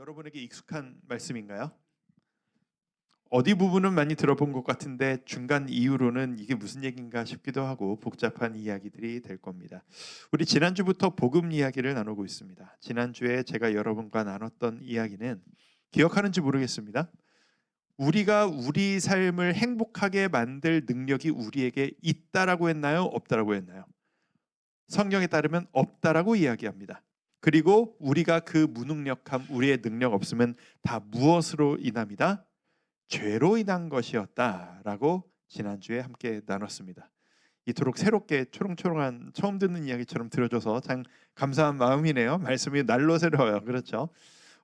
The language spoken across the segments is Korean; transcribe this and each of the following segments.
여러분에게 익숙한 말씀인가요? 어디 부분은 많이 들어본 것 같은데 중간 이후로는 이게 무슨 얘기인가 싶기도 하고 복잡한 이야기들이 될 겁니다. 우리 지난주부터 복음 이야기를 나누고 있습니다. 지난주에 제가 여러분과 나눴던 이야기는 기억하는지 모르겠습니다. 우리가 우리 삶을 행복하게 만들 능력이 우리에게 있다라고 했나요? 없다라고 했나요? 성경에 따르면 없다라고 이야기합니다. 그리고 우리가 그 무능력함, 우리의 능력 없음은 다 무엇으로 인합니다? 죄로 인한 것이었다라고 지난주에 함께 나눴습니다. 이토록 새롭게 초롱초롱한 처음 듣는 이야기처럼 들어줘서 참 감사한 마음이네요. 말씀이 날로 새로워요. 그렇죠?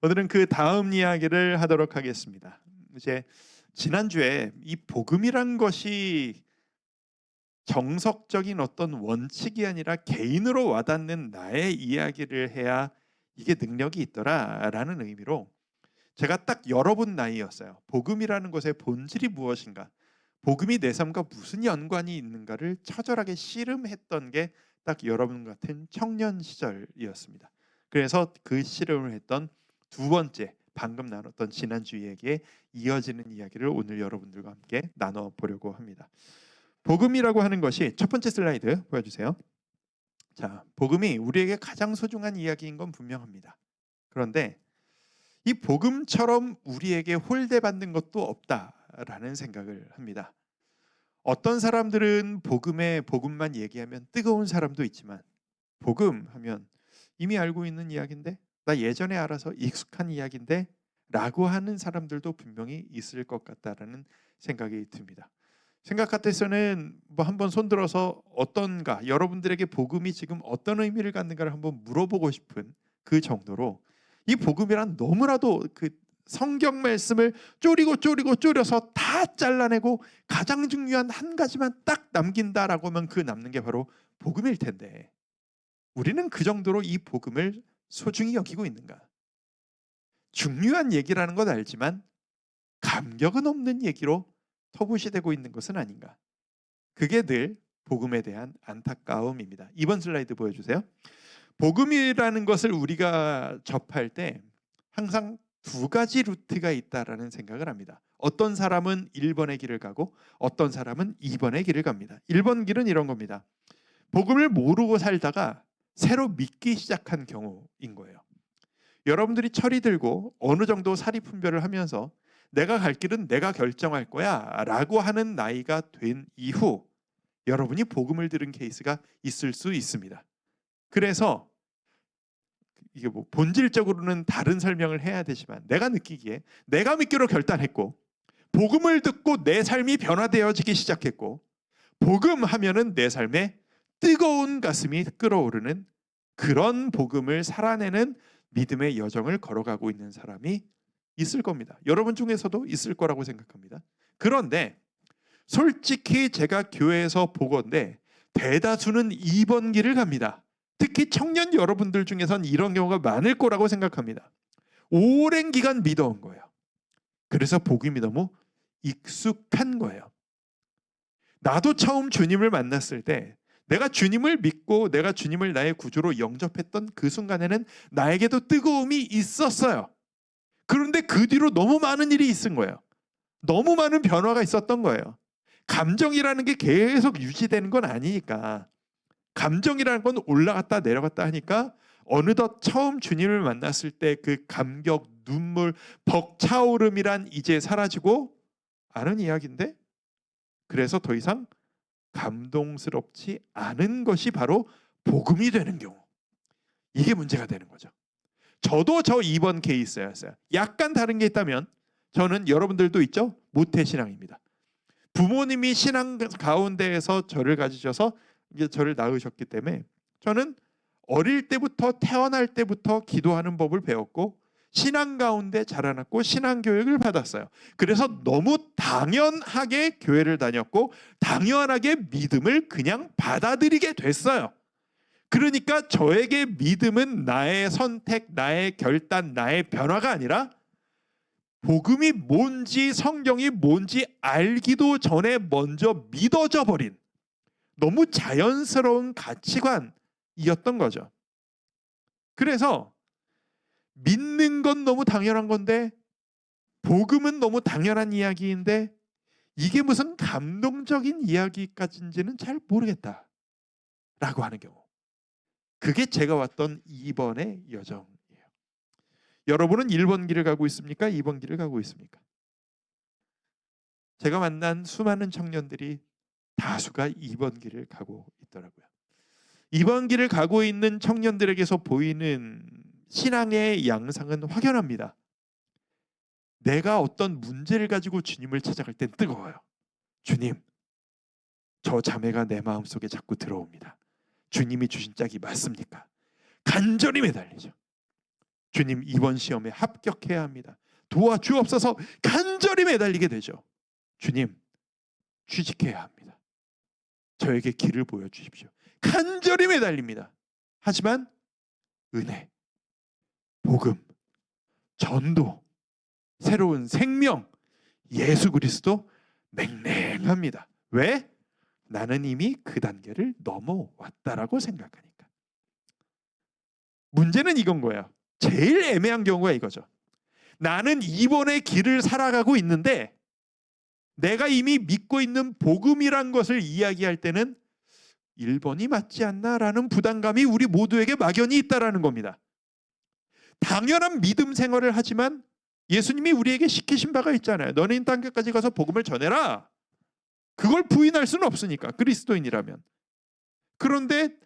오늘은 그 다음 이야기를 하도록 하겠습니다. 이제 지난주에 이 복음이란 것이 정석적인 어떤 원칙이 아니라 개인으로 와닿는 나의 이야기를 해야 이게 능력이 있더라라는 의미로 제가 딱 여러분 나이였어요. 복음이라는 것의 본질이 무엇인가, 복음이 내 삶과 무슨 연관이 있는가를 처절하게 씨름했던 게 딱 여러분 같은 청년 시절이었습니다. 그래서 그 씨름을 했던 두 번째, 방금 나눴던 지난주 이야기에 이어지는 이야기를 오늘 여러분들과 함께 나눠보려고 합니다. 복음이라고 하는 것이 첫 번째 슬라이드 보여주세요. 자, 복음이 우리에게 가장 소중한 이야기인 건 분명합니다. 그런데 이 복음처럼 우리에게 홀대받는 것도 없다라는 생각을 합니다. 어떤 사람들은 복음만 얘기하면 뜨거운 사람도 있지만 복음 하면 이미 알고 있는 이야기인데, 나 예전에 알아서 익숙한 이야기인데 라고 하는 사람들도 분명히 있을 것 같다라는 생각이 듭니다. 생각 같아서는 한번 손들어서 어떤가, 여러분들에게 복음이 지금 어떤 의미를 갖는가를 한번 물어보고 싶은 그 정도로 이 복음이란 너무나도 그 성경 말씀을 쪼려서 다 잘라내고 가장 중요한 한 가지만 딱 남긴다라고 하면 그 남는 게 바로 복음일 텐데, 우리는 그 정도로 이 복음을 소중히 여기고 있는가? 중요한 얘기라는 건 알지만 감격은 없는 얘기로 터부시되고 있는 것은 아닌가? 그게 늘 복음에 대한 안타까움입니다. 이번 슬라이드 보여주세요. 복음이라는 것을 우리가 접할 때 항상 두 가지 루트가 있다라는 생각을 합니다. 어떤 사람은 1번의 길을 가고 어떤 사람은 2번의 길을 갑니다. 1번 길은 이런 겁니다. 복음을 모르고 살다가 새로 믿기 시작한 경우인 거예요. 여러분들이 철이 들고 어느 정도 사리분별을 하면서 내가 갈 길은 내가 결정할 거야 라고 하는 나이가 된 이후 여러분이 복음을 들은 케이스가 있을 수 있습니다. 그래서 이게 본질적으로는 다른 설명을 해야 되지만 내가 느끼기에 내가 믿기로 결단했고 복음을 듣고 내 삶이 변화되어지기 시작했고 복음 하면은 내 삶에 뜨거운 가슴이 끓어오르는 그런 복음을 살아내는 믿음의 여정을 걸어가고 있는 사람이 있을 겁니다. 여러분 중에서도 있을 거라고 생각합니다. 그런데 솔직히 제가 교회에서 보건대 대다수는 2번 길을 갑니다. 특히 청년 여러분들 중에선 이런 경우가 많을 거라고 생각합니다. 오랜 기간 믿어온 거예요. 그래서 복음이 너무 익숙한 거예요. 나도 처음 주님을 만났을 때 내가 주님을 믿고 내가 주님을 나의 구주로 영접했던 그 순간에는 나에게도 뜨거움이 있었어요. 그런데 그 뒤로 너무 많은 일이 있은 거예요. 너무 많은 변화가 있었던 거예요. 감정이라는 게 계속 유지되는 건 아니니까, 감정이라는 건 올라갔다 내려갔다 하니까 어느덧 처음 주님을 만났을 때 그 감격, 눈물, 벅차오름이란 이제 사라지고 아는 이야기인데, 그래서 더 이상 감동스럽지 않은 것이 바로 복음이 되는 경우, 이게 문제가 되는 거죠. 저도 저 2번 케이스였어요. 약간 다른 게 있다면 저는 여러분들도 있죠? 모태신앙입니다. 부모님이 신앙 가운데에서 저를 가지셔서 이제 저를 낳으셨기 때문에 저는 어릴 때부터, 태어날 때부터 기도하는 법을 배웠고 신앙 가운데 자라났고 신앙 교육을 받았어요. 그래서 너무 당연하게 교회를 다녔고 당연하게 믿음을 그냥 받아들이게 됐어요. 그러니까 저에게 믿음은 나의 선택, 나의 결단, 나의 변화가 아니라 복음이 뭔지 성경이 뭔지 알기도 전에 먼저 믿어져 버린 너무 자연스러운 가치관이었던 거죠. 그래서 믿는 건 너무 당연한 건데 복음은 너무 당연한 이야기인데 이게 무슨 감동적인 이야기까지인지는 잘 모르겠다라고 하는 경우. 그게 제가 왔던 2번의 여정이에요. 여러분은 1번 길을 가고 있습니까? 2번 길을 가고 있습니까? 제가 만난 수많은 청년들이 다수가 2번 길을 가고 있더라고요. 2번 길을 가고 있는 청년들에게서 보이는 신앙의 양상은 확연합니다. 내가 어떤 문제를 가지고 주님을 찾아갈 땐 뜨거워요. 주님, 저 자매가 내 마음속에 자꾸 들어옵니다. 주님이 주신 짝이 맞습니까? 간절히 매달리죠. 주님, 이번 시험에 합격해야 합니다. 도와주옵소서. 간절히 매달리게 되죠. 주님, 취직해야 합니다. 저에게 길을 보여주십시오. 간절히 매달립니다. 하지만 은혜, 복음, 전도, 새로운 생명, 예수 그리스도 맹맹합니다. 왜? 나는 이미 그 단계를 넘어왔다라고 생각하니까. 문제는 이건 거예요. 제일 애매한 경우가 이거죠. 나는 2번의 길을 살아가고 있는데 내가 이미 믿고 있는 복음이란 것을 이야기할 때는 1번이 맞지 않나라는 부담감이 우리 모두에게 막연히 있다라는 겁니다. 당연한 믿음 생활을 하지만 예수님이 우리에게 시키신 바가 있잖아요. 너는 이 단계까지 가서 복음을 전해라. 그걸 부인할 수는 없으니까, 그리스도인이라면. 그런데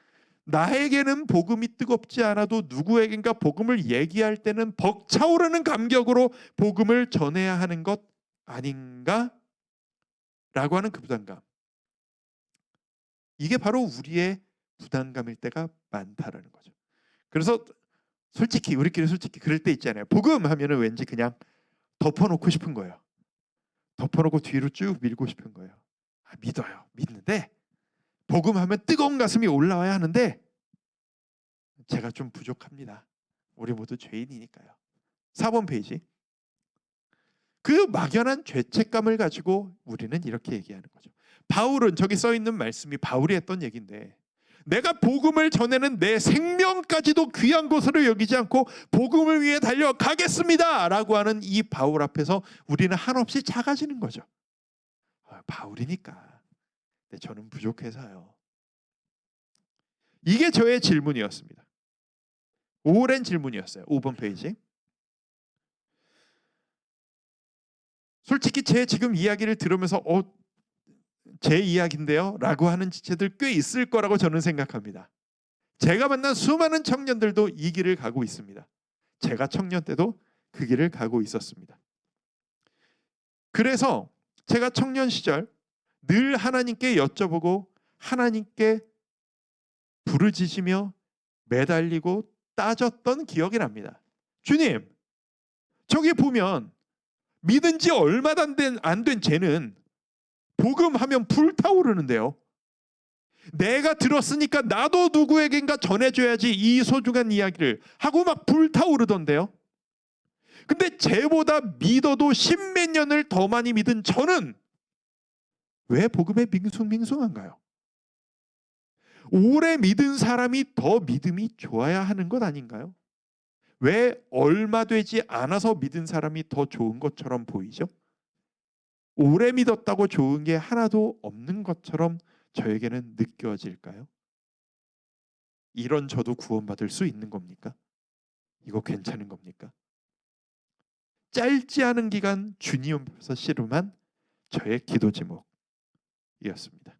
나에게는 복음이 뜨겁지 않아도 누구에겐가 복음을 얘기할 때는 벅차오르는 감격으로 복음을 전해야 하는 것 아닌가? 라고 하는 그 부담감. 이게 바로 우리의 부담감일 때가 많다라는 거죠. 그래서 솔직히 우리끼리 솔직히 그럴 때 있잖아요. 복음 하면은 왠지 그냥 덮어놓고 싶은 거예요. 덮어놓고 뒤로 쭉 밀고 싶은 거예요. 믿어요. 믿는데 복음 하면 뜨거운 가슴이 올라와야 하는데 제가 좀 부족합니다. 우리 모두 죄인이니까요. 4번 페이지. 그 막연한 죄책감을 가지고 우리는 이렇게 얘기하는 거죠. 바울은, 저기 써 있는 말씀이 바울이 했던 얘기인데, 내가 복음을 전하는 내 생명까지도 귀한 것으로 여기지 않고 복음을 위해 달려가겠습니다 라고 하는 이 바울 앞에서 우리는 한없이 작아지는 거죠. 바울이니까. 근데 저는 부족해서요. 이게 저의 질문이었습니다. 오랜 질문이었어요. 5번 페이지. 솔직히 제 지금 이야기를 들으면서 제 이야기인데요 라고 하는 지체들 꽤 있을 거라고 저는 생각합니다. 제가 만난 수많은 청년들도 이 길을 가고 있습니다. 제가 청년 때도 그 길을 가고 있었습니다. 그래서 제가 청년 시절 늘 하나님께 여쭤보고 하나님께 부르짖으며 매달리고 따졌던 기억이 납니다. 주님, 저기 보면 믿은 지 얼마 안 된 쟤는 복음하면 불타오르는데요. 내가 들었으니까 나도 누구에겐가 전해줘야지 이 소중한 이야기를 하고 막 불타오르던데요. 근데 쟤보다 믿어도 10몇 년을 더 많이 믿은 저는 왜 복음에 밍숭밍숭한가요? 오래 믿은 사람이 더 믿음이 좋아야 하는 것 아닌가요? 왜 얼마 되지 않아서 믿은 사람이 더 좋은 것처럼 보이죠? 오래 믿었다고 좋은 게 하나도 없는 것처럼 저에게는 느껴질까요? 이런 저도 구원받을 수 있는 겁니까? 이거 괜찮은 겁니까? 짧지 않은 기간 주님 앞에서 씨름한 저의 기도 제목이었습니다.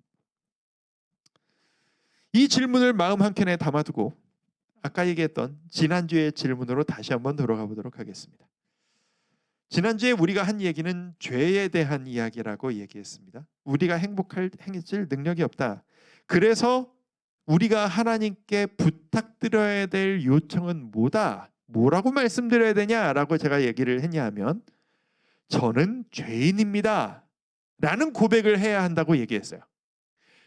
이 질문을 마음 한켠에 담아두고 아까 얘기했던 지난주의 질문으로 다시 한번 돌아가 보도록 하겠습니다. 지난주에 우리가 한 얘기는 죄에 대한 이야기라고 얘기했습니다. 우리가 행해질 능력이 없다. 그래서 우리가 하나님께 부탁드려야 될 요청은 뭐다? 뭐라고 말씀드려야 되냐라고 제가 얘기를 했냐 하면 저는 죄인입니다 라는 고백을 해야 한다고 얘기했어요.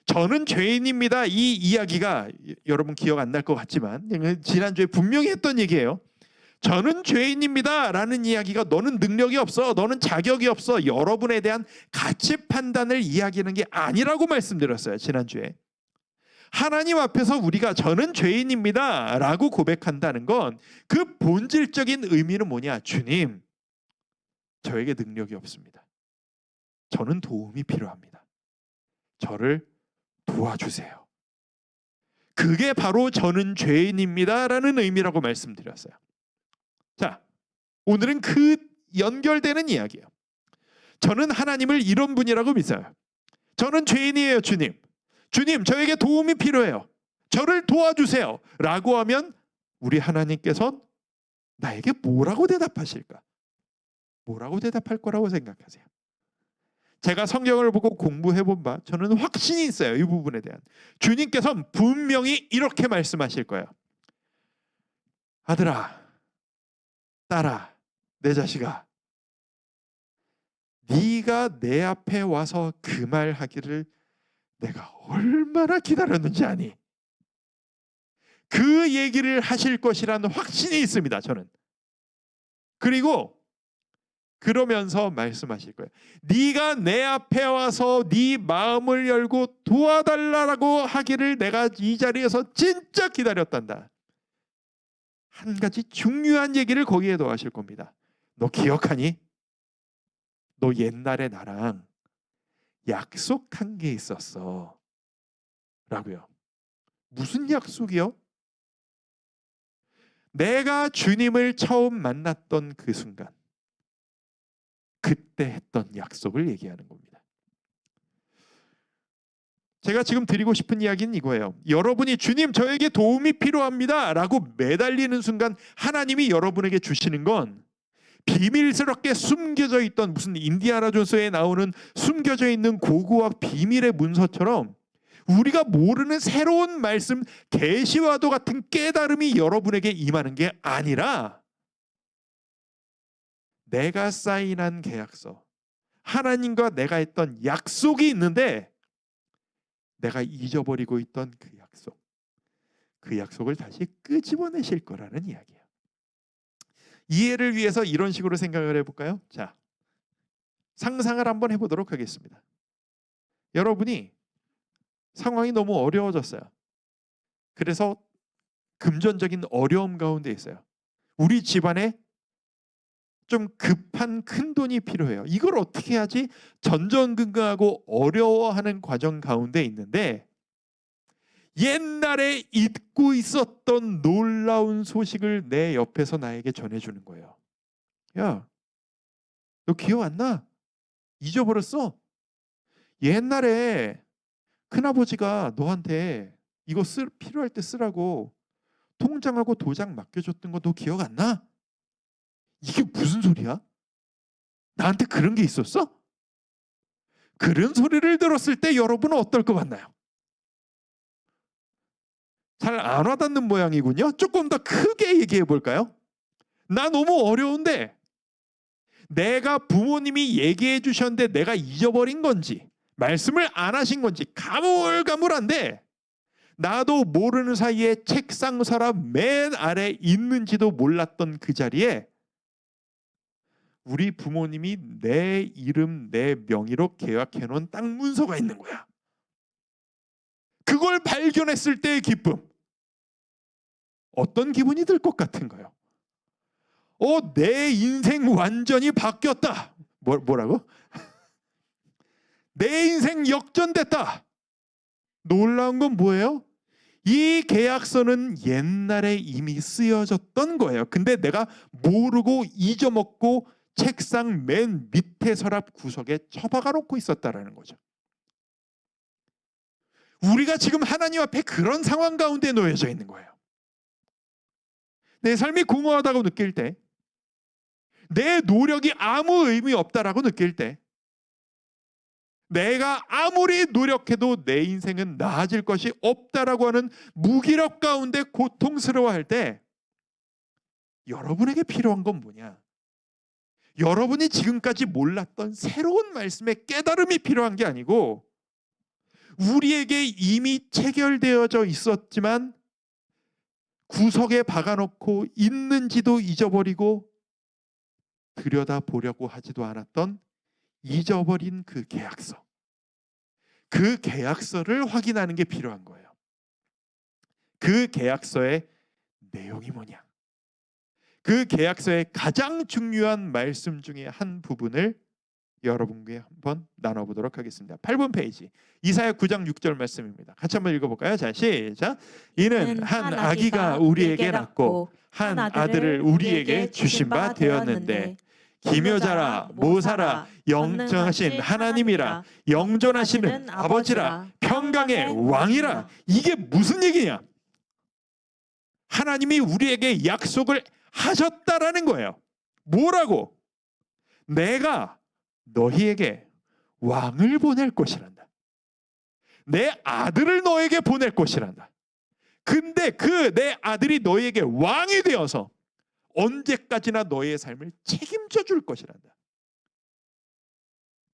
저는 죄인입니다. 이 이야기가 여러분 기억 안 날 것 같지만 지난주에 분명히 했던 얘기예요. 저는 죄인입니다 라는 이야기가 너는 능력이 없어, 너는 자격이 없어, 여러분에 대한 가치 판단을 이야기하는 게 아니라고 말씀드렸어요. 지난주에. 하나님 앞에서 우리가 저는 죄인입니다 라고 고백한다는 건 그 본질적인 의미는 뭐냐? 주님, 저에게 능력이 없습니다. 저는 도움이 필요합니다. 저를 도와주세요. 그게 바로 저는 죄인입니다 라는 의미라고 말씀드렸어요. 자, 오늘은 그 연결되는 이야기예요. 저는 하나님을 이런 분이라고 믿어요. 저는 죄인이에요, 주님. 주님, 저에게 도움이 필요해요. 저를 도와주세요 라고 하면 우리 하나님께서는 나에게 뭐라고 대답하실까? 뭐라고 대답할 거라고 생각하세요? 제가 성경을 보고 공부해본 바 저는 확신이 있어요. 이 부분에 대한. 주님께서는 분명히 이렇게 말씀하실 거예요. 아들아, 딸아, 내 자식아, 네가 내 앞에 와서 그 말 하기를 내가 얼마나 기다렸는지 아니? 그 얘기를 하실 것이라는 확신이 있습니다. 저는. 그리고 그러면서 말씀하실 거예요. 네가 내 앞에 와서 네 마음을 열고 도와달라고 하기를 내가 이 자리에서 진짜 기다렸단다. 한 가지 중요한 얘기를 거기에도 하실 겁니다. 너 기억하니? 너 옛날에 나랑 약속한 게 있었어 라고요. 무슨 약속이요? 내가 주님을 처음 만났던 그 순간, 그때 했던 약속을 얘기하는 겁니다. 제가 지금 드리고 싶은 이야기는 이거예요. 여러분이 주님 저에게 도움이 필요합니다 라고 매달리는 순간 하나님이 여러분에게 주시는 건 비밀스럽게 숨겨져 있던, 무슨 인디아나 존스에 나오는 숨겨져 있는 고고학 비밀의 문서처럼 우리가 모르는 새로운 말씀, 계시와도 같은 깨달음이 여러분에게 임하는 게 아니라 내가 사인한 계약서, 하나님과 내가 했던 약속이 있는데 내가 잊어버리고 있던 그 약속을 다시 끄집어내실 거라는 이야기예요. 이해를 위해서 이런 식으로 생각을 해볼까요? 자, 상상을 한번 해보도록 하겠습니다. 여러분이 상황이 너무 어려워졌어요. 그래서 금전적인 어려움 가운데 있어요. 우리 집안에 좀 급한 큰 돈이 필요해요. 이걸 어떻게 하지? 전전긍긍하고 어려워하는 과정 가운데 있는데 옛날에 잊고 있었던 놀라운 소식을 내 옆에서 나에게 전해주는 거예요. 야, 너 기억 안 나? 잊어버렸어? 옛날에 큰아버지가 너한테 이거 필요할 때 쓰라고 통장하고 도장 맡겨줬던 거 너 기억 안 나? 이게 무슨 소리야? 나한테 그런 게 있었어? 그런 소리를 들었을 때 여러분은 어떨 것 같나요? 잘 안 와닿는 모양이군요. 조금 더 크게 얘기해 볼까요? 나 너무 어려운데 내가 부모님이 얘기해 주셨는데 내가 잊어버린 건지 말씀을 안 하신 건지 가물가물한데 나도 모르는 사이에 책상 서랍 맨 아래 있는지도 몰랐던 그 자리에 우리 부모님이 내 이름, 내 명의로 계약해 놓은 땅 문서가 있는 거야. 그걸 발견했을 때의 기쁨. 어떤 기분이 들 것 같은가요? 내 인생 완전히 바뀌었다. 뭐라고? 내 인생 역전됐다. 놀라운 건 뭐예요? 이 계약서는 옛날에 이미 쓰여졌던 거예요. 근데 내가 모르고 잊어먹고 책상 맨 밑에 서랍 구석에 처박아 놓고 있었다라는 거죠. 우리가 지금 하나님 앞에 그런 상황 가운데 놓여져 있는 거예요. 내 삶이 공허하다고 느낄 때, 내 노력이 아무 의미 없다라고 느낄 때, 내가 아무리 노력해도 내 인생은 나아질 것이 없다라고 하는 무기력 가운데 고통스러워할 때 여러분에게 필요한 건 뭐냐? 여러분이 지금까지 몰랐던 새로운 말씀의 깨달음이 필요한 게 아니고 우리에게 이미 체결되어져 있었지만 구석에 박아놓고 있는지도 잊어버리고 들여다보려고 하지도 않았던 잊어버린 그 계약서. 그 계약서를 확인하는 게 필요한 거예요. 그 계약서의 내용이 뭐냐? 그 계약서의 가장 중요한 말씀 중에 한 부분을 여러분께 한번 나눠보도록 하겠습니다. 8번 페이지 이사야 9장 6절 말씀입니다. 같이 한번 읽어볼까요? 자, 시작. 이는 한 아기가 우리에게 낳고 한 아들을 우리에게 주신 바 되었는데 기묘자라 모사라 영전하신 하나님이라 영존하시는 아버지라 평강의 왕이라. 이게 무슨 얘기냐? 하나님이 우리에게 약속을 하셨다라는 거예요. 뭐라고? 내가 너희에게 왕을 보낼 것이란다. 내 아들을 너에게 보낼 것이란다. 근데 그 내 아들이 너희에게 왕이 되어서 언제까지나 너희의 삶을 책임져 줄 것이란다.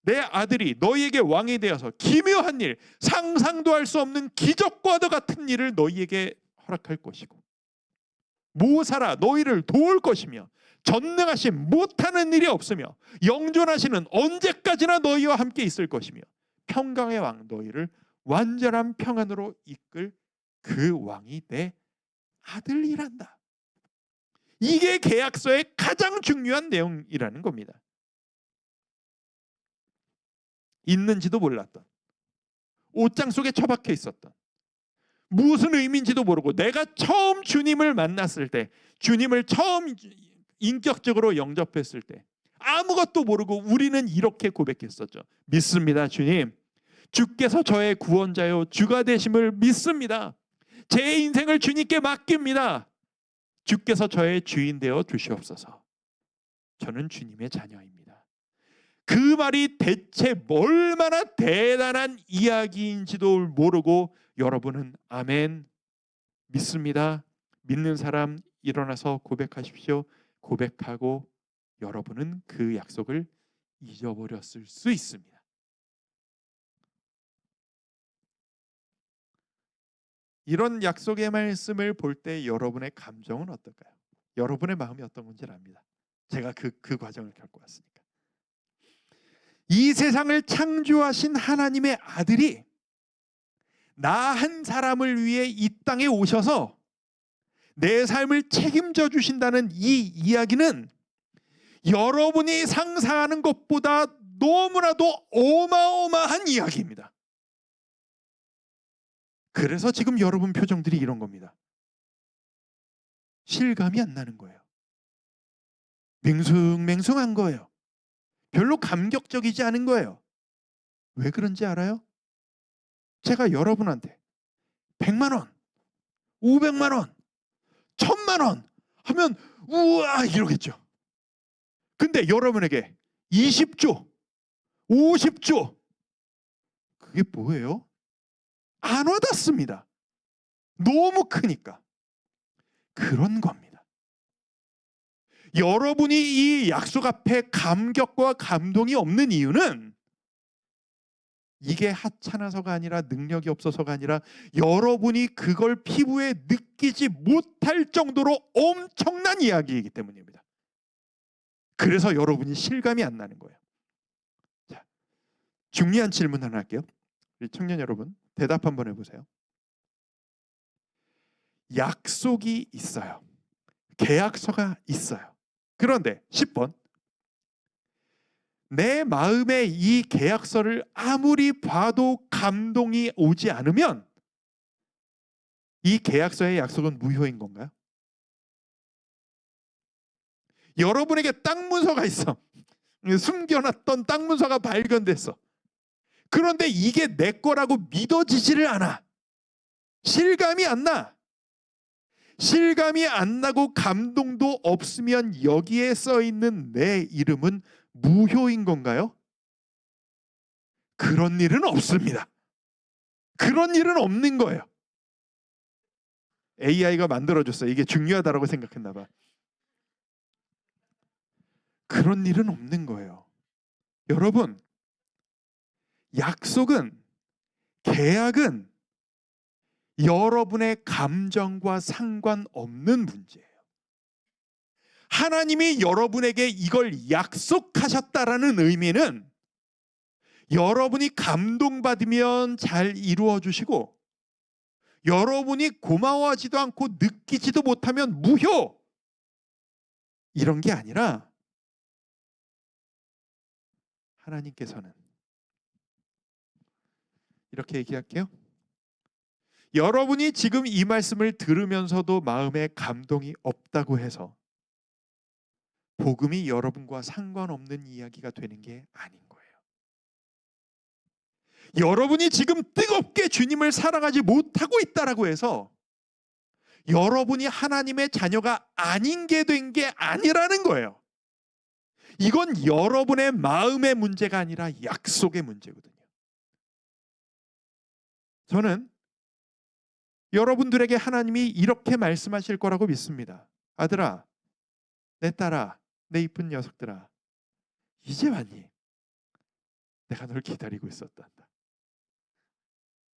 내 아들이 너희에게 왕이 되어서 기묘한 일, 상상도 할 수 없는 기적과도 같은 일을 너희에게 허락할 것이고, 모사라 너희를 도울 것이며, 전능하신 못하는 일이 없으며, 영존하시는 언제까지나 너희와 함께 있을 것이며, 평강의 왕 너희를 완전한 평안으로 이끌 그 왕이 내 아들이란다. 이게 계약서의 가장 중요한 내용이라는 겁니다. 있는지도 몰랐던, 옷장 속에 처박혀 있었던, 무슨 의미인지도 모르고 내가 처음 주님을 만났을 때, 주님을 처음 인격적으로 영접했을 때 아무것도 모르고 우리는 이렇게 고백했었죠. 믿습니다, 주님. 주께서 저의 구원자요 주가 되심을 믿습니다. 제 인생을 주님께 맡깁니다. 주께서 저의 주인 되어 주시옵소서. 저는 주님의 자녀입니다. 그 말이 대체 얼마나 대단한 이야기인지도 모르고 여러분은 아멘, 믿습니다, 믿는 사람 일어나서 고백하십시오. 고백하고 여러분은 그 약속을 잊어버렸을 수 있습니다. 이런 약속의 말씀을 볼 때 여러분의 감정은 어떨까요? 여러분의 마음이 어떤 건지를 압니다. 제가 그 과정을 겪어왔으니까. 이 세상을 창조하신 하나님의 아들이 나 한 사람을 위해 이 땅에 오셔서 내 삶을 책임져 주신다는 이 이야기는 여러분이 상상하는 것보다 너무나도 어마어마한 이야기입니다. 그래서 지금 여러분 표정들이 이런 겁니다. 실감이 안 나는 거예요. 맹숭맹숭한 거예요. 별로 감격적이지 않은 거예요. 왜 그런지 알아요? 제가 여러분한테 100만 원, 500만 원, 1000만 원 하면 우와 이러겠죠. 근데 여러분에게 20조, 50조, 그게 뭐예요? 안 와닿습니다. 너무 크니까. 그런 겁니다. 여러분이 이 약속 앞에 감격과 감동이 없는 이유는 이게 하찮아서가 아니라, 능력이 없어서가 아니라, 여러분이 그걸 피부에 느끼지 못할 정도로 엄청난 이야기이기 때문입니다. 그래서 여러분이 실감이 안 나는 거예요. 자, 중요한 질문 하나 할게요. 우리 청년 여러분, 대답 한번 해보세요. 약속이 있어요. 계약서가 있어요. 그런데 10번, 내 마음에 이 계약서를 아무리 봐도 감동이 오지 않으면 이 계약서의 약속은 무효인 건가요? 여러분에게 땅 문서가 있어. 숨겨놨던 땅 문서가 발견됐어. 그런데 이게 내 거라고 믿어지지를 않아. 실감이 안 나. 실감이 안 나고 감동도 없으면 여기에 써 있는 내 이름은 무효인 건가요? 그런 일은 없습니다. 그런 일은 없는 거예요. AI가 만들어줬어요. 이게 중요하다고 생각했나 봐. 그런 일은 없는 거예요. 여러분, 약속은, 계약은 여러분의 감정과 상관없는 문제예요. 하나님이 여러분에게 이걸 약속하셨다라는 의미는 여러분이 감동받으면 잘 이루어 주시고, 여러분이 고마워하지도 않고 느끼지도 못하면 무효. 이런 게 아니라 하나님께서는 이렇게 얘기할게요. 여러분이 지금 이 말씀을 들으면서도 마음에 감동이 없다고 해서 복음이 여러분과 상관없는 이야기가 되는 게 아닌 거예요. 여러분이 지금 뜨겁게 주님을 사랑하지 못하고 있다라고 해서 여러분이 하나님의 자녀가 아닌 게 된 게 아니라는 거예요. 이건 여러분의 마음의 문제가 아니라 약속의 문제거든요. 저는 여러분들에게 하나님이 이렇게 말씀하실 거라고 믿습니다. 아들아, 내 딸아, 내 이쁜 녀석들아, 이제 왔니? 내가 널 기다리고 있었단다.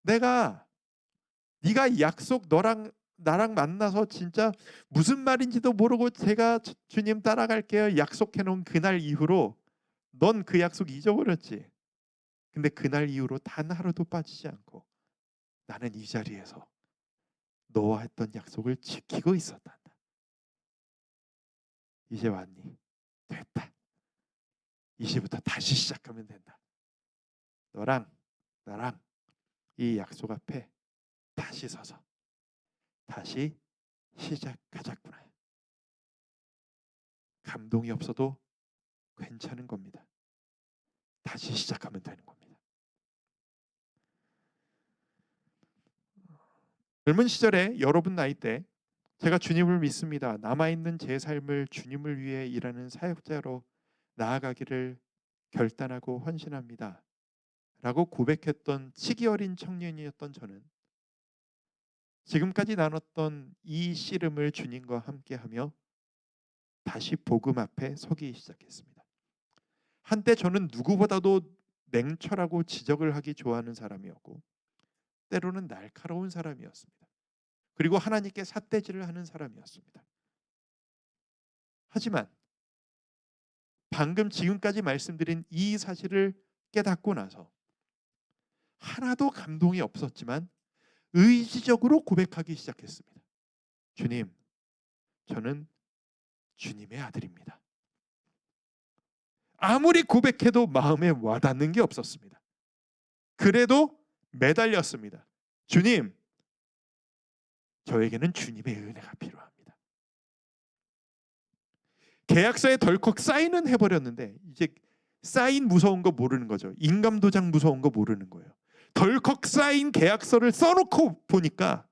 네가 약속 너랑 나랑 만나서 진짜 무슨 말인지도 모르고 제가 주님 따라갈게요 약속해 놓은 그날 이후로 넌 그 약속 잊어버렸지. 근데 그날 이후로 단 하루도 빠지지 않고 나는 이 자리에서 너와 했던 약속을 지키고 있었단다. 이제 왔니? 됐다. 이제부터 다시 시작하면 된다. 너랑 나랑 이 약속 앞에 다시 서서 다시 시작하자꾸나. 감동이 없어도 괜찮은 겁니다. 다시 시작하면 되는 겁니다. 젊은 시절에 여러분 나이 때 제가 주님을 믿습니다. 남아있는 제 삶을 주님을 위해 일하는 사역자로 나아가기를 결단하고 헌신합니다. 라고 고백했던 치기 어린 청년이었던 저는 지금까지 나눴던 이 씨름을 주님과 함께하며 다시 복음 앞에 서기 시작했습니다. 한때 저는 누구보다도 냉철하고 지적을 하기 좋아하는 사람이었고 때로는 날카로운 사람이었습니다. 그리고 하나님께 삿대질을 하는 사람이었습니다. 하지만 방금 지금까지 말씀드린 이 사실을 깨닫고 나서 하나도 감동이 없었지만 의지적으로 고백하기 시작했습니다. 주님, 저는 주님의 아들입니다. 아무리 고백해도 마음에 와닿는 게 없었습니다. 그래도 매달렸습니다. 주님, 저에게는 주님의 은혜가 필요합니다. 계약서에 덜컥 사인은 해버렸는데 이제 사인 무서운 거 모르는 거죠. 인감도장 무서운 거 모르는 거예요. 덜컥 사인 계약서를 써놓고 보니까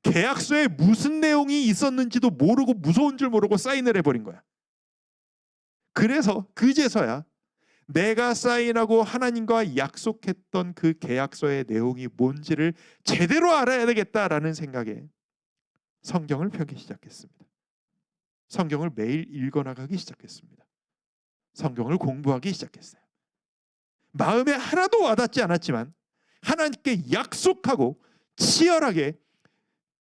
계약서에 무슨 내용이 있었는지도 모르고 무서운 줄 모르고 사인을 해버린 거야. 그래서 그제서야 내가 사인하고 하나님과 약속했던 그 계약서의 내용이 뭔지를 제대로 알아야 되겠다라는 생각에 성경을 펴기 시작했습니다. 성경을 매일 읽어나가기 시작했습니다. 성경을 공부하기 시작했어요. 마음에 하나도 와닿지 않았지만 하나님께 약속하고 치열하게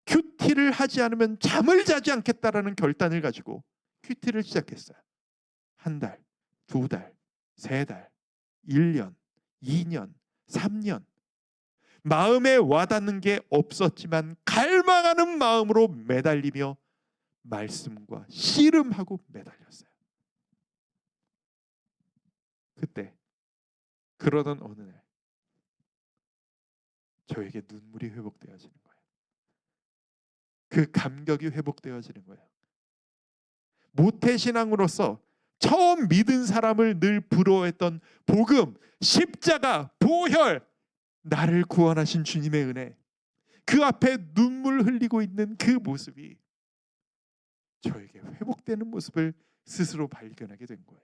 큐티를 하지 않으면 잠을 자지 않겠다라는 결단을 가지고 큐티를 시작했어요. 한 달, 두 달, 세 달, 1년, 2년, 3년. 마음에 와닿는 게 없었지만 갈망하는 마음으로 매달리며 말씀과 씨름하고 매달렸어요. 그때 그러던 어느 날 저에게 눈물이 회복되어지는 거예요. 그 감격이 회복되어지는 거예요. 모태신앙으로서 처음 믿은 사람을 늘 부러워했던 복음, 십자가, 보혈, 나를 구원하신 주님의 은혜, 그 앞에 눈물 흘리고 있는 그 모습이 저에게 회복되는 모습을 스스로 발견하게 된 거예요.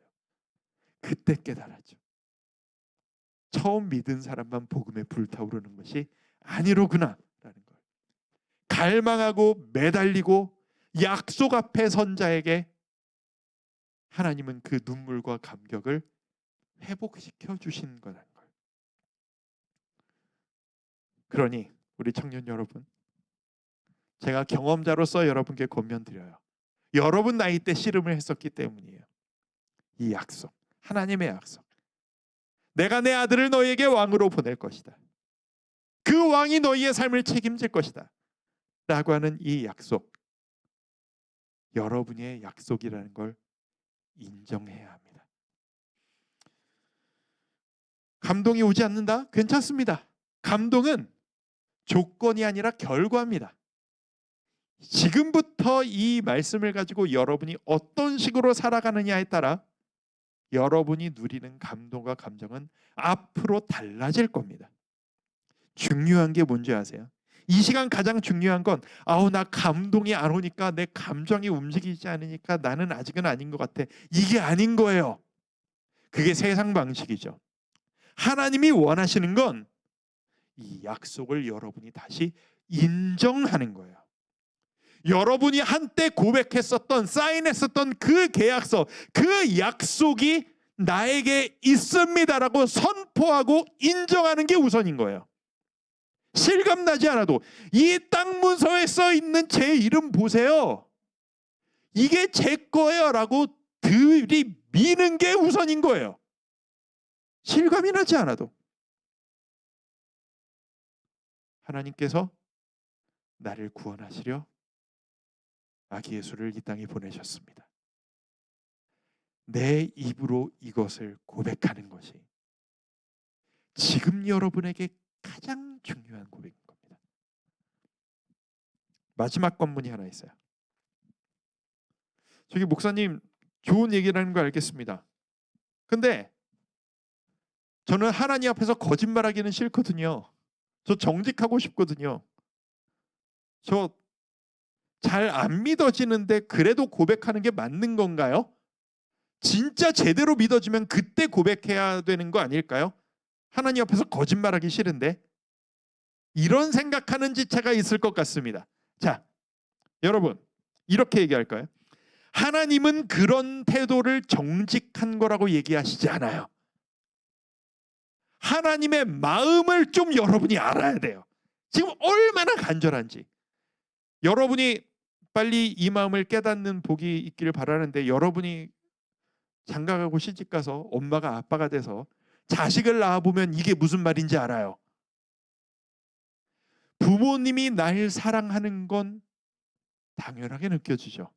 그때 깨달았죠. 처음 믿은 사람만 복음에 불타오르는 것이 아니로구나 라는 걸. 갈망하고 매달리고 약속 앞에 선 자에게 하나님은 그 눈물과 감격을 회복시켜 주신 거라는 걸. 그러니 우리 청년 여러분, 제가 경험자로서 여러분께 권면드려요. 여러분 나이 때 씨름을 했었기 때문이에요. 이 약속, 하나님의 약속. 내가 내 아들을 너에게 왕으로 보낼 것이다. 그 왕이 너희의 삶을 책임질 것이다 라고 하는 이 약속, 여러분의 약속이라는 걸 인정해야 합니다. 감동이 오지 않는다? 괜찮습니다. 감동은 조건이 아니라 결과입니다. 지금부터 이 말씀을 가지고 여러분이 어떤 식으로 살아가느냐에 따라 여러분이 누리는 감동과 감정은 앞으로 달라질 겁니다. 중요한 게 뭔지 아세요? 이 시간 가장 중요한 건 나 감동이 안 오니까, 내 감정이 움직이지 않으니까 나는 아직은 아닌 것 같아, 이게 아닌 거예요. 그게 세상 방식이죠. 하나님이 원하시는 건 이 약속을 여러분이 다시 인정하는 거예요. 여러분이 한때 고백했었던, 사인했었던 그 계약서, 그 약속이 나에게 있습니다라고 선포하고 인정하는 게 우선인 거예요. 실감나지 않아도 이 땅 문서에 써 있는 제 이름 보세요, 이게 제 거예요 라고 들이미는 게 우선인 거예요. 실감이 나지 않아도. 하나님께서 나를 구원하시려 아기 예수를 이 땅에 보내셨습니다. 내 입으로 이것을 고백하는 것이 지금 여러분에게 가장 중요한 고백인 겁니다. 마지막 관문이 하나 있어요. 저기 목사님 좋은 얘기라는 거 알겠습니다. 근데 저는 하나님 앞에서 거짓말하기는 싫거든요. 저 정직하고 싶거든요. 저 잘 안 믿어지는데 그래도 고백하는 게 맞는 건가요? 진짜 제대로 믿어지면 그때 고백해야 되는 거 아닐까요? 하나님 앞에서 거짓말하기 싫은데. 이런 생각하는 지체가 있을 것 같습니다. 자, 여러분 이렇게 얘기할까요? 하나님은 그런 태도를 정직한 거라고 얘기하시지 않아요. 하나님의 마음을 좀 여러분이 알아야 돼요. 지금 얼마나 간절한지. 여러분이 빨리 이 마음을 깨닫는 복이 있기를 바라는데, 여러분이 장가가고 시집가서 엄마가 아빠가 돼서 자식을 낳아보면 이게 무슨 말인지 알아요. 부모님이 날 사랑하는 건 당연하게 느껴지죠.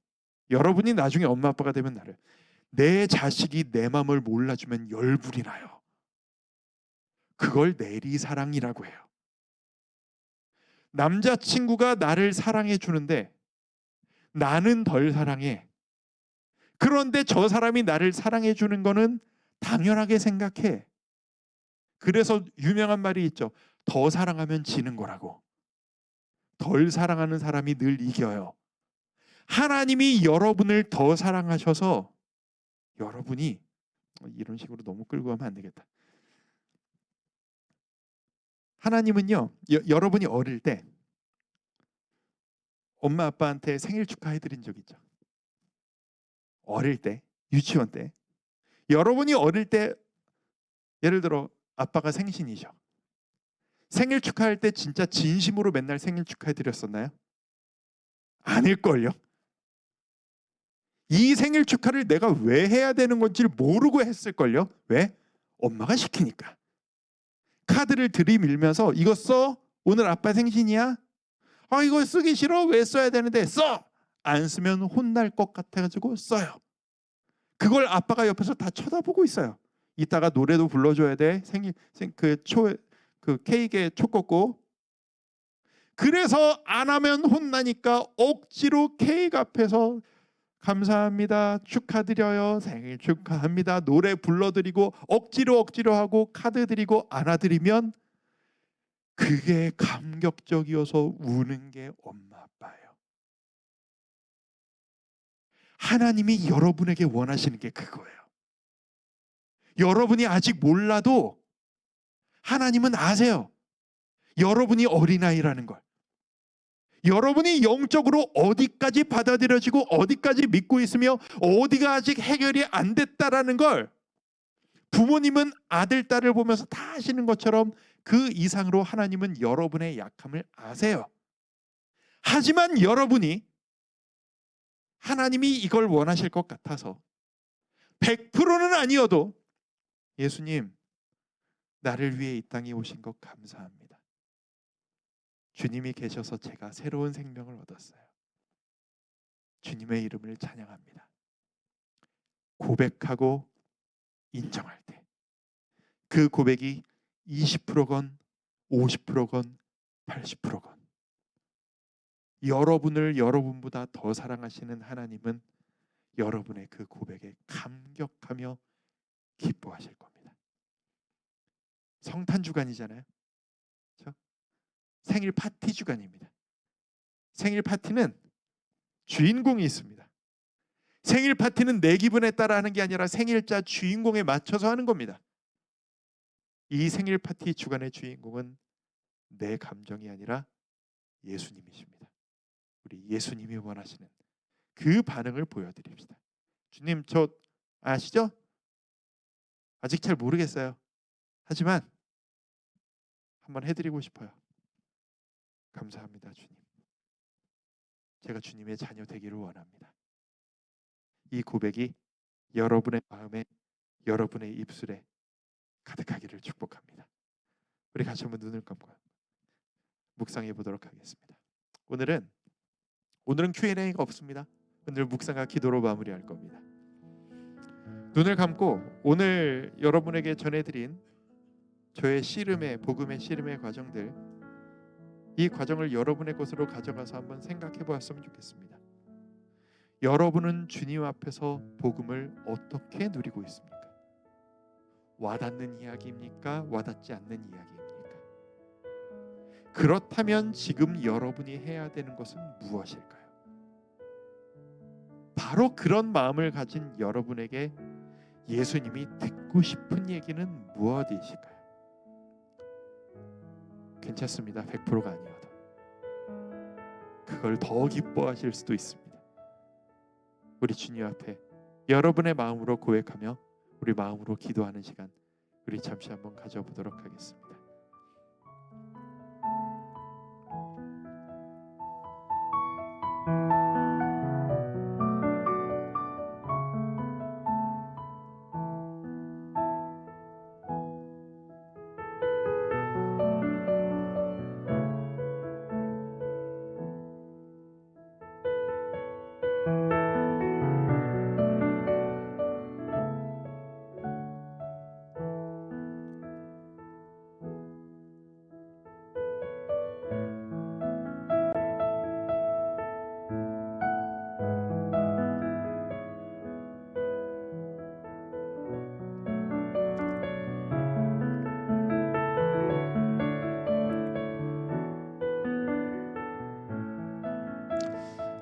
여러분이 나중에 엄마 아빠가 되면 나를, 내 자식이 내 마음을 몰라주면 열불이 나요. 그걸 내리사랑이라고 해요. 남자친구가 나를 사랑해 주는데 나는 덜 사랑해. 그런데 저 사람이 나를 사랑해 주는 거는 당연하게 생각해. 그래서 유명한 말이 있죠. 더 사랑하면 지는 거라고. 덜 사랑하는 사람이 늘 이겨요. 하나님이 여러분을 더 사랑하셔서 여러분이, 이런 식으로 너무 끌고 가면 안 되겠다. 하나님은요, 여러분이 어릴 때 엄마 아빠한테 생일 축하해 드린 적 있죠? 어릴 때, 유치원 때. 여러분이 어릴 때 예를 들어 아빠가 생신이죠. 생일 축하할 때 진짜 진심으로 맨날 생일 축하해 드렸었나요? 아닐걸요. 이 생일 축하를 내가 왜 해야 되는 건지를 모르고 했을걸요. 왜? 엄마가 시키니까. 카드를 들이밀면서 이거 써? 오늘 아빠 생신이야? 이거 쓰기 싫어? 왜 써야 되는데? 써! 안 쓰면 혼날 것 같아가지고 써요. 그걸 아빠가 옆에서 다 쳐다보고 있어요. 이따가 노래도 불러줘야 돼. 그 케이크에 초 꽂고. 그래서 안 하면 혼나니까 억지로 케이크 앞에서 감사합니다, 축하드려요, 생일 축하합니다 노래 불러드리고 억지로 하고 카드 드리고 안아드리면 그게 감격적이어서 우는 게 엄마 아빠예요. 하나님이 여러분에게 원하시는 게 그거예요. 여러분이 아직 몰라도 하나님은 아세요. 여러분이 어린아이라는 걸. 여러분이 영적으로 어디까지 받아들여지고 어디까지 믿고 있으며 어디가 아직 해결이 안 됐다라는 걸 부모님은 아들, 딸을 보면서 다 아시는 것처럼 그 이상으로 하나님은 여러분의 약함을 아세요. 하지만 여러분이 하나님이 이걸 원하실 것 같아서 100%는 아니어도 예수님, 나를 위해 이 땅에 오신 것 감사합니다. 주님이 계셔서 제가 새로운 생명을 얻었어요. 주님의 이름을 찬양합니다. 고백하고 인정할 때 그 고백이 20%건 50%건 80%건 여러분을 여러분보다 더 사랑하시는 하나님은 여러분의 그 고백에 감격하며 기뻐하실 겁니다. 성탄 주간이잖아요. 그렇죠? 생일 파티 주간입니다. 생일 파티는 주인공이 있습니다. 생일 파티는 내 기분에 따라 하는 게 아니라 생일자 주인공에 맞춰서 하는 겁니다. 이 생일 파티 주간의 주인공은 내 감정이 아니라 예수님이십니다. 우리 예수님이 원하시는 그 반응을 보여드립시다. 주님, 저 아시죠? 아직 잘 모르겠어요. 하지만 한번 해드리고 싶어요. 감사합니다, 주님. 제가 주님의 자녀 되기를 원합니다. 이 고백이 여러분의 마음에, 여러분의 입술에 가득하기를 축복합니다. 우리 같이 한번 눈을 감고 묵상해 보도록 하겠습니다. 오늘은 Q&A가 없습니다. 오늘 묵상과 기도로 마무리할 겁니다. 눈을 감고 오늘 여러분에게 전해드린 저의 씨름의 복음의 씨름의 과정들, 이 과정을 여러분의 것으로 가져가서 한번 생각해 보았으면 좋겠습니다. 여러분은 주님 앞에서 복음을 어떻게 누리고 있습니까? 와닿는 이야기입니까? 와닿지 않는 이야기입니까? 그렇다면 지금 여러분이 해야 되는 것은 무엇일까요? 바로 그런 마음을 가진 여러분에게 예수님이 듣고 싶은 얘기는 무엇이실까요? 괜찮습니다. 100%가 아니어도 그걸 더 기뻐하실 수도 있습니다. 우리 주님 앞에 여러분의 마음으로 고백하며 우리 마음으로 기도하는 시간, 우리 잠시 한번 가져보도록 하겠습니다.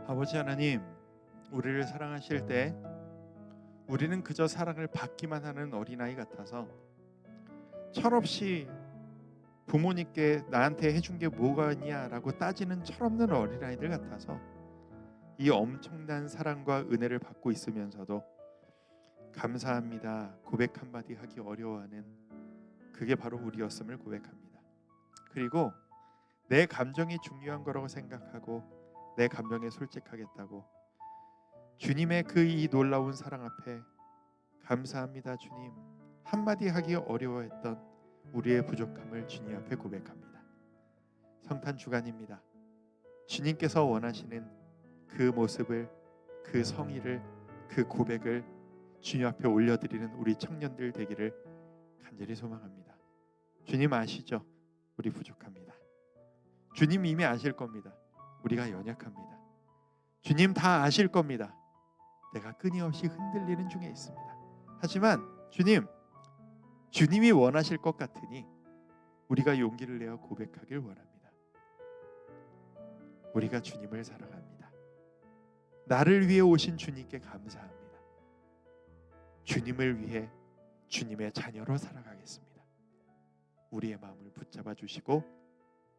아버지 하나님, 우리를 사랑하실 때 우리는 그저 사랑을 받기만 하는 어린아이 같아서 철없이 부모님께 나한테 해준 게 뭐가 있냐라고 따지는 철없는 어린아이들 같아서 이 엄청난 사랑과 은혜를 받고 있으면서도 감사합니다 고백 한마디 하기 어려워하는, 그게 바로 우리였음을 고백합니다. 그리고 내 감정이 중요한 거라고 생각하고 내 감정에 솔직하겠다고 주님의 그 이 놀라운 사랑 앞에 감사합니다 주님 한마디 하기 어려워했던 우리의 부족함을 주님 앞에 고백합니다. 성탄 주간입니다. 주님께서 원하시는 그 모습을, 그 성의를, 그 고백을 주님 앞에 올려드리는 우리 청년들 되기를 간절히 소망합니다. 주님 아시죠? 우리 부족합니다. 주님 이미 아실 겁니다. 우리가 연약합니다. 주님 다 아실 겁니다. 내가 끊임없이 흔들리는 중에 있습니다. 하지만 주님이 원하실 것 같으니 우리가 용기를 내어 고백하길 원합니다. 우리가 주님을 사랑합니다. 나를 위해 오신 주님께 감사합니다. 주님을 위해 주님의 자녀로 살아가겠습니다. 우리의 마음을 붙잡아 주시고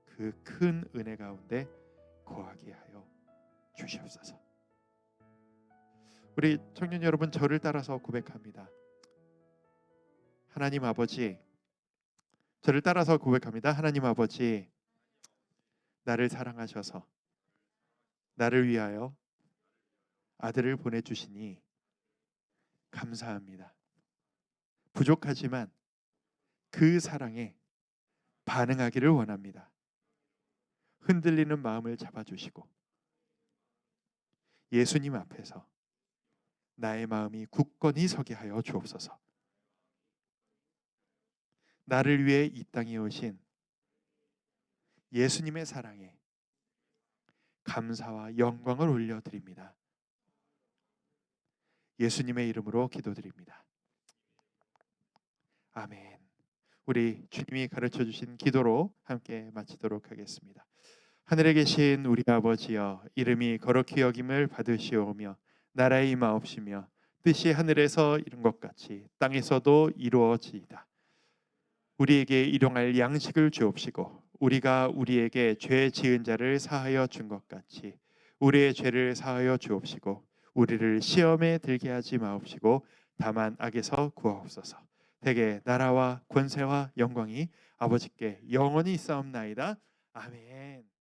그 큰 은혜 가운데 거하게 하여 주시옵소서. 우리 청년 여러분, 저를 따라서 고백합니다. 하나님 아버지, 저를 따라서 고백합니다. 하나님 아버지, 나를 사랑하셔서 나를 위하여 아들을 보내주시니 감사합니다. 부족하지만 그 사랑에 반응하기를 원합니다. 흔들리는 마음을 잡아주시고 예수님 앞에서 나의 마음이 굳건히 서게 하여 주옵소서. 나를 위해 이 땅에 오신 예수님의 사랑에 감사와 영광을 올려드립니다. 예수님의 이름으로 기도드립니다. 아멘. 우리 주님이 가르쳐 주신 기도로 함께 마치도록 하겠습니다. 하늘에 계신 우리 아버지여, 이름이 거룩히 여김을 받으시오며 나라의 임하옵시며 뜻이 하늘에서 이룬 것 같이 땅에서도 이루어지이다. 우리에게 일용할 양식을 주옵시고 우리가 우리에게 죄 지은 자를 사하여 준 것 같이 우리의 죄를 사하여 주옵시고 우리를 시험에 들게 하지 마옵시고 다만 악에서 구하옵소서. 대개 나라와 권세와 영광이 아버지께 영원히 있사옵나이다. 아멘.